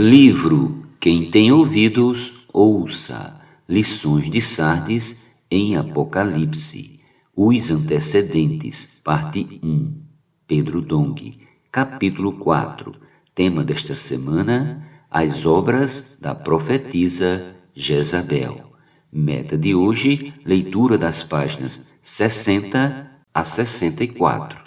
Livro Quem tem ouvidos, ouça. Lições de Sardes em Apocalipse. Os antecedentes. Parte 1. Pedro Dong. Capítulo 4. Tema desta semana: as obras da profetisa Jezabel. Meta de hoje: leitura das páginas 60 a 64.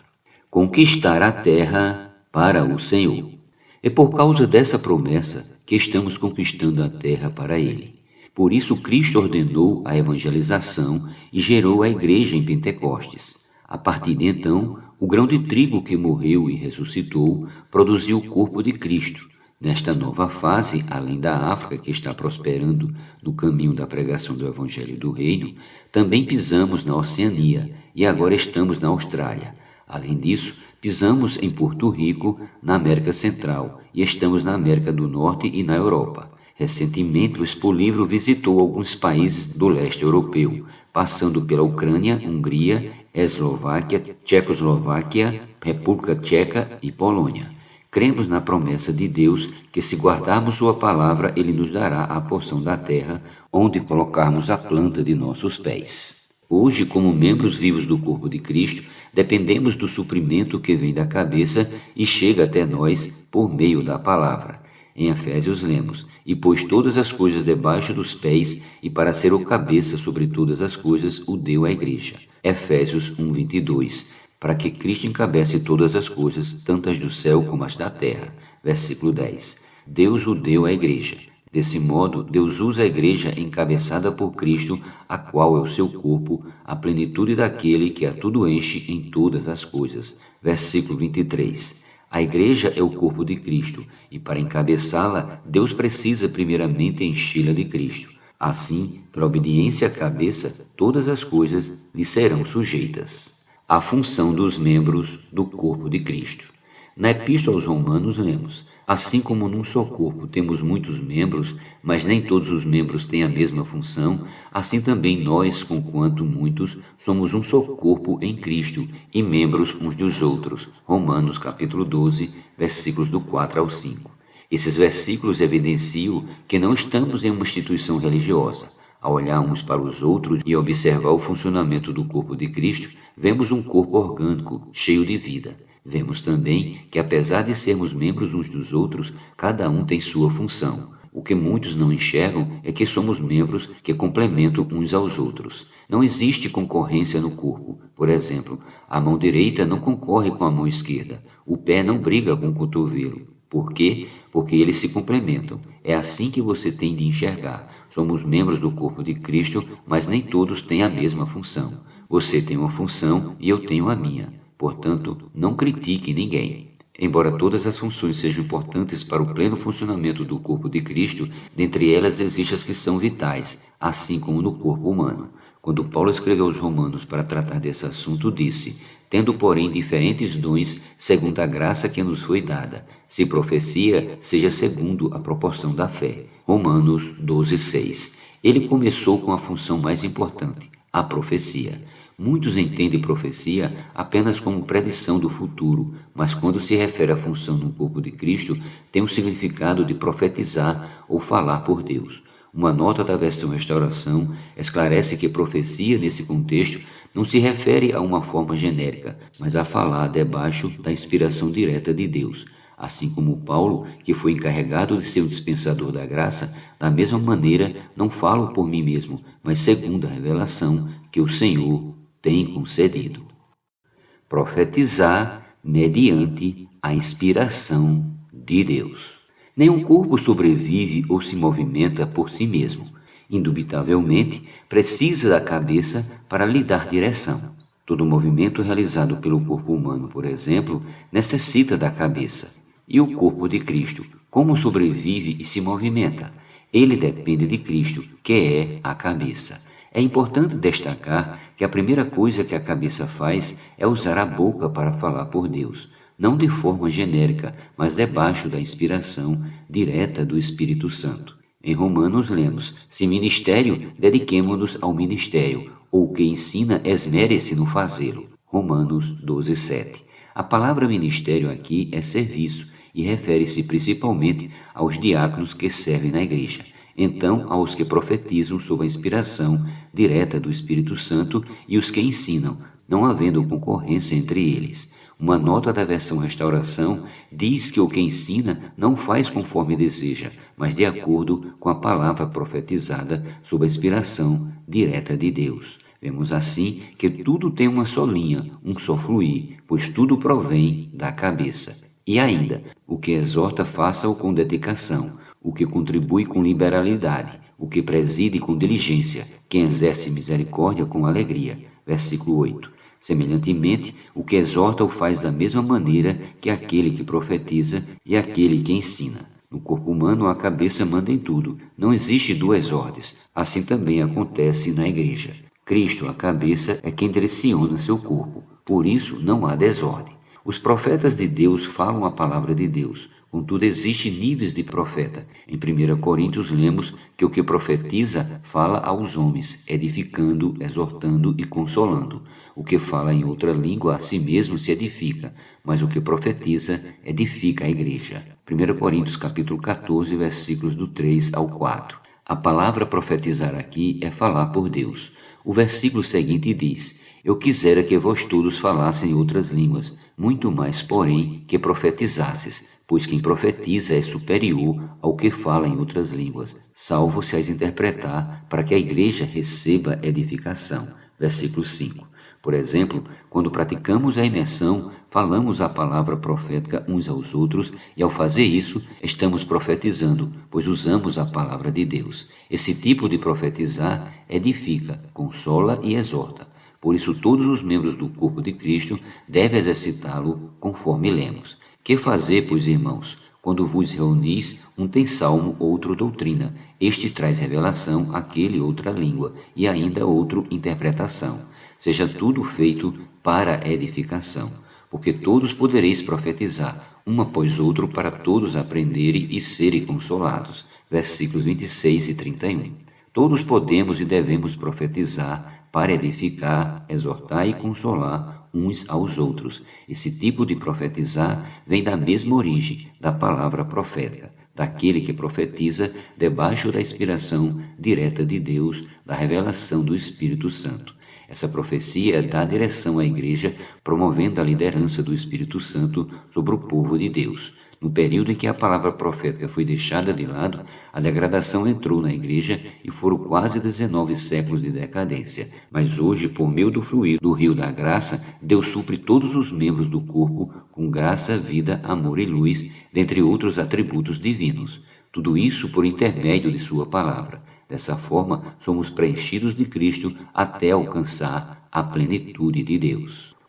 Conquistar a terra para o Senhor. É por causa dessa promessa que estamos conquistando a terra para Ele. Por isso Cristo ordenou a evangelização e gerou a igreja em Pentecostes. A partir de então, o grão de trigo que morreu e ressuscitou produziu o corpo de Cristo. Nesta nova fase, além da África que está prosperando no caminho da pregação do Evangelho do Reino, também pisamos na Oceania e agora estamos na Austrália. Além disso, pisamos em Porto Rico, na América Central, e estamos na América do Norte e na Europa. Recentemente, o Expo Livro visitou alguns países do leste europeu, passando pela Ucrânia, Hungria, Eslováquia, Tchecoslováquia, República Tcheca e Polônia. Cremos na promessa de Deus que, se guardarmos sua palavra, Ele nos dará a porção da terra onde colocarmos a planta de nossos pés. Hoje, como membros vivos do corpo de Cristo, dependemos do suprimento que vem da cabeça e chega até nós por meio da palavra. Em Efésios lemos: e pôs todas as coisas debaixo dos pés, e para ser o cabeça sobre todas as coisas o deu à igreja. Efésios 1:22. Para que Cristo encabece todas as coisas, tanto as do céu como as da terra. Versículo 10. Deus o deu à igreja. Desse modo, Deus usa a igreja encabeçada por Cristo, a qual é o seu corpo, a plenitude daquele que a tudo enche em todas as coisas. Versículo 23. A igreja é o corpo de Cristo, e para encabeçá-la, Deus precisa primeiramente enchê-la de Cristo. Assim, pela obediência à cabeça, todas as coisas lhe serão sujeitas. A função dos membros do corpo de Cristo. Na Epístola aos Romanos lemos: assim como num só corpo temos muitos membros, mas nem todos os membros têm a mesma função, assim também nós, conquanto muitos, somos um só corpo em Cristo e membros uns dos outros. Romanos capítulo 12, versículos do 4 ao 5. Esses versículos evidenciam que não estamos em uma instituição religiosa. Ao olhar uns para os outros e observar o funcionamento do corpo de Cristo, vemos um corpo orgânico, cheio de vida. Vemos também que, apesar de sermos membros uns dos outros, cada um tem sua função. O que muitos não enxergam é que somos membros que complementam uns aos outros. Não existe concorrência no corpo. Por exemplo, a mão direita não concorre com a mão esquerda. O pé não briga com o cotovelo. Por quê? Porque eles se complementam. É assim que você tem de enxergar. Somos membros do corpo de Cristo, mas nem todos têm a mesma função. Você tem uma função e eu tenho a minha. Portanto, não critique ninguém. Embora todas as funções sejam importantes para o pleno funcionamento do corpo de Cristo, dentre elas existem as que são vitais, assim como no corpo humano. Quando Paulo escreveu aos Romanos para tratar desse assunto, disse: tendo, porém, diferentes dons, segundo a graça que nos foi dada. Se profecia, seja segundo a proporção da fé. Romanos 12:6. Ele começou com a função mais importante, a profecia. Muitos entendem profecia apenas como predição do futuro, mas quando se refere à função no corpo de Cristo, tem o significado de profetizar ou falar por Deus. Uma nota da versão Restauração esclarece que profecia, nesse contexto, não se refere a uma forma genérica, mas a falar debaixo da inspiração direta de Deus. Assim como Paulo, que foi encarregado de ser o dispensador da graça, da mesma maneira não falo por mim mesmo, mas segundo a revelação que o Senhor tem concedido. Profetizar mediante a inspiração de Deus. Nenhum corpo sobrevive ou se movimenta por si mesmo. Indubitavelmente, precisa da cabeça para lhe dar direção. Todo movimento realizado pelo corpo humano, por exemplo, necessita da cabeça. E o corpo de Cristo, como sobrevive e se movimenta? Ele depende de Cristo, que é a cabeça. É importante destacar que a primeira coisa que a cabeça faz é usar a boca para falar por Deus, não de forma genérica, mas debaixo da inspiração direta do Espírito Santo. Em Romanos lemos: se ministério, dediquemo-nos ao ministério, ou o que ensina, esmere-se no fazê-lo. Romanos 12:7. A palavra ministério aqui é serviço, e refere-se principalmente aos diáconos que servem na igreja. Então, aos que profetizam sob a inspiração direta do Espírito Santo e os que ensinam, não havendo concorrência entre eles. Uma nota da versão Restauração diz que o que ensina não faz conforme deseja, mas de acordo com a palavra profetizada sob a inspiração direta de Deus. Vemos assim que tudo tem uma só linha, um só fluir, pois tudo provém da cabeça. E ainda, o que exorta, faça-o com dedicação, o que contribui com liberalidade, o que preside com diligência, quem exerce misericórdia com alegria. Versículo 8. Semelhantemente, o que exorta o faz da mesma maneira que aquele que profetiza e aquele que ensina. No corpo humano, a cabeça manda em tudo. Não existe duas ordens. Assim também acontece na igreja. Cristo, a cabeça, é quem direciona seu corpo. Por isso, não há desordem. Os profetas de Deus falam a palavra de Deus. Contudo, existem níveis de profeta. Em 1 Coríntios, lemos que o que profetiza fala aos homens, edificando, exortando e consolando. O que fala em outra língua a si mesmo se edifica, mas o que profetiza edifica a igreja. 1 Coríntios capítulo 14, versículos do 3 ao 4. A palavra profetizar aqui é falar por Deus. O versículo seguinte diz: Eu quisera que vós todos falassem outras línguas, muito mais, porém, que profetizasses, pois quem profetiza é superior ao que fala em outras línguas, salvo se as interpretar, para que a igreja receba edificação. Versículo 5. Por exemplo, quando praticamos a imersão, falamos a palavra profética uns aos outros e, ao fazer isso, estamos profetizando, pois usamos a palavra de Deus. Esse tipo de profetizar edifica, consola e exorta. Por isso, todos os membros do corpo de Cristo devem exercitá-lo conforme lemos. Que fazer, pois, irmãos? Quando vos reunis, um tem salmo, outro doutrina. Este traz revelação, aquele outra língua, e ainda outro interpretação. Seja tudo feito para edificação, porque todos podereis profetizar, um após outro, para todos aprenderem e serem consolados. Versículos 26 e 31. Todos podemos e devemos profetizar para edificar, exortar e consolar uns aos outros. Esse tipo de profetizar vem da mesma origem da palavra profética, daquele que profetiza debaixo da inspiração direta de Deus, da revelação do Espírito Santo. Essa profecia dá direção à igreja, promovendo a liderança do Espírito Santo sobre o povo de Deus. No período em que a palavra profética foi deixada de lado, a degradação entrou na igreja e foram quase 19 séculos de decadência. Mas hoje, por meio do fluir do rio da graça, Deus supre todos os membros do corpo com graça, vida, amor e luz, dentre outros atributos divinos. Tudo isso por intermédio de sua palavra. Dessa forma, somos preenchidos de Cristo até alcançar a plenitude de Deus.